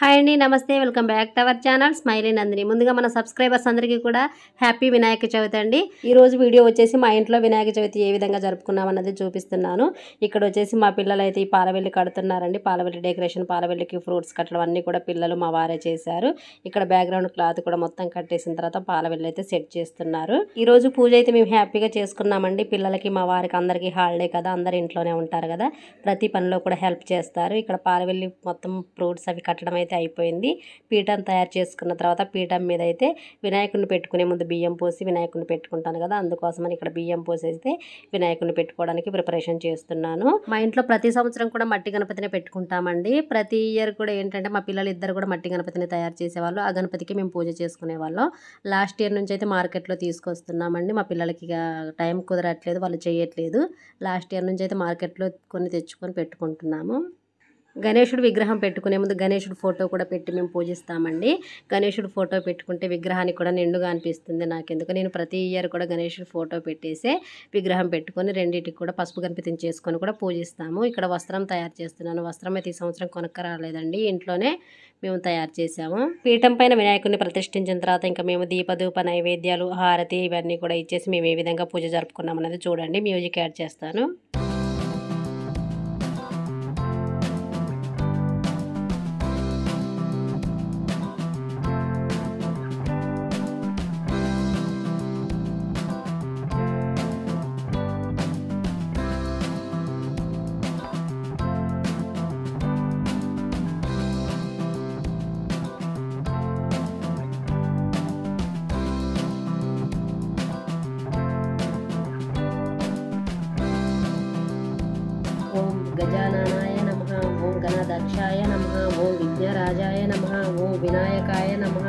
Hi అండి, నమస్తే. Welcome back to our channel smiley Nandini. ముందుగా మన సబ్స్క్రైబర్స్ అందరికీ కూడా హ్యాపీ వినాయక చవితి అండి. ఈరోజు వీడియో వచ్చేసి మా ఇంట్లో వినాయక చవితి ఏ విధంగా జరుపుకున్నామన్నది చూపిస్తున్నాను. ఇక్కడ వచ్చేసి మా పిల్లలు అయితే ఈ పాలవెల్లి కడుతున్నారండి. పాలవెల్లి డెకరేషన్, పాలవెల్లికి ఫ్రూట్స్ కట్టడం అన్నీ కూడా పిల్లలు మా వారే చేశారు. ఇక్కడ బ్యాక్గ్రౌండ్ క్లాత్ కూడా మొత్తం కట్టేసిన తర్వాత పాలవెల్లి అయితే సెట్ చేస్తున్నారు. ఈ రోజు పూజ అయితే మేము హ్యాపీగా చేసుకున్నామండి. పిల్లలకి మా వారికి అందరికీ హాలిడే కదా, అందరు ఇంట్లోనే ఉంటారు కదా, ప్రతి పనిలో కూడా హెల్ప్ చేస్తారు. ఇక్కడ పాలవెల్లి మొత్తం ఫ్రూట్స్ అవి కట్టడం అయితే అయిపోయింది. పీఠం తయారు చేసుకున్న తర్వాత పీఠం మీద అయితే వినాయకుడిని పెట్టుకునే ముందు బియ్యం పోసి వినాయకుడిని పెట్టుకుంటాను కదా, అందుకోసమని ఇక్కడ బియ్యం పోసేస్తే వినాయకుడిని పెట్టుకోవడానికి ప్రిపరేషన్ చేస్తున్నాను. మా ఇంట్లో ప్రతి సంవత్సరం కూడా మట్టి గణపతిని పెట్టుకుంటామండి. ప్రతి ఇయర్ కూడా ఏంటంటే మా పిల్లలు ఇద్దరు కూడా మట్టి గణపతిని తయారు చేసేవాళ్ళు. ఆ గణపతికి మేము పూజ చేసుకునే వాళ్ళం. లాస్ట్ ఇయర్ నుంచి అయితే మార్కెట్లో తీసుకొస్తున్నామండి. మా పిల్లలకి టైం కుదరట్లేదు, వాళ్ళు చేయట్లేదు. లాస్ట్ ఇయర్ నుంచి అయితే మార్కెట్లో కొన్ని తెచ్చుకొని పెట్టుకుంటున్నాము. గణేశుడు విగ్రహం పెట్టుకునే ముందు గణేశుడు ఫోటో కూడా పెట్టి మేము పూజిస్తామండి. గణేశుడు ఫోటో పెట్టుకుంటే విగ్రహానికి కూడా నిండుగా అనిపిస్తుంది. నాకెందుకు నేను ప్రతి ఇయర్ కూడా గణేశుడు ఫోటో పెట్టేసే విగ్రహం పెట్టుకొని రెండింటికి కూడా పసుపు గణపతిని చేసుకొని కూడా పూజిస్తాము. ఇక్కడ వస్త్రం తయారు చేస్తున్నాను. వస్త్రం అయితే ఈ సంవత్సరం కొనక్క రాలేదండి, ఇంట్లోనే మేము తయారు చేసాము. పీఠం పైన వినాయకుడిని ప్రతిష్ఠించిన తర్వాత ఇంకా మేము దీపధూప నైవేద్యాలు, హారతి ఇవన్నీ కూడా ఇచ్చేసి మేము ఏ విధంగా పూజ జరుపుకున్నాం అనేది చూడండి. మ్యూజిక్ యాడ్ చేస్తాను. ఓం గజాననాయ నమః, ఓం గణాధ్యక్షాయ నమః, ఓం విఘ్నరాజాయ నమః, ఓం వినాయకాయ నమః.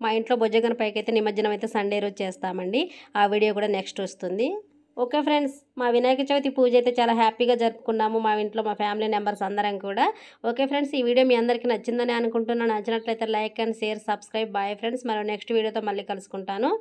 మా ఇంట్లో బొజ్జగన పైకి అయితే నిమజ్జనం అయితే సండే రోజు చేస్తామండి. ఆ వీడియో కూడా నెక్స్ట్ వస్తుంది. ఓకే ఫ్రెండ్స్, మా వినాయక చవితి పూజ అయితే చాలా హ్యాపీగా జరుపుకున్నాము మా ఇంట్లో, మా ఫ్యామిలీ మెంబర్స్ అందరం కూడా. ఓకే ఫ్రెండ్స్, ఈ వీడియో మీ అందరికీ నచ్చిందని అనుకుంటున్నాను. నచ్చినట్లయితే like and share, subscribe. Bye friends, మరో నెక్స్ట్ వీడియోతో మళ్ళీ కలుసుకుంటాను.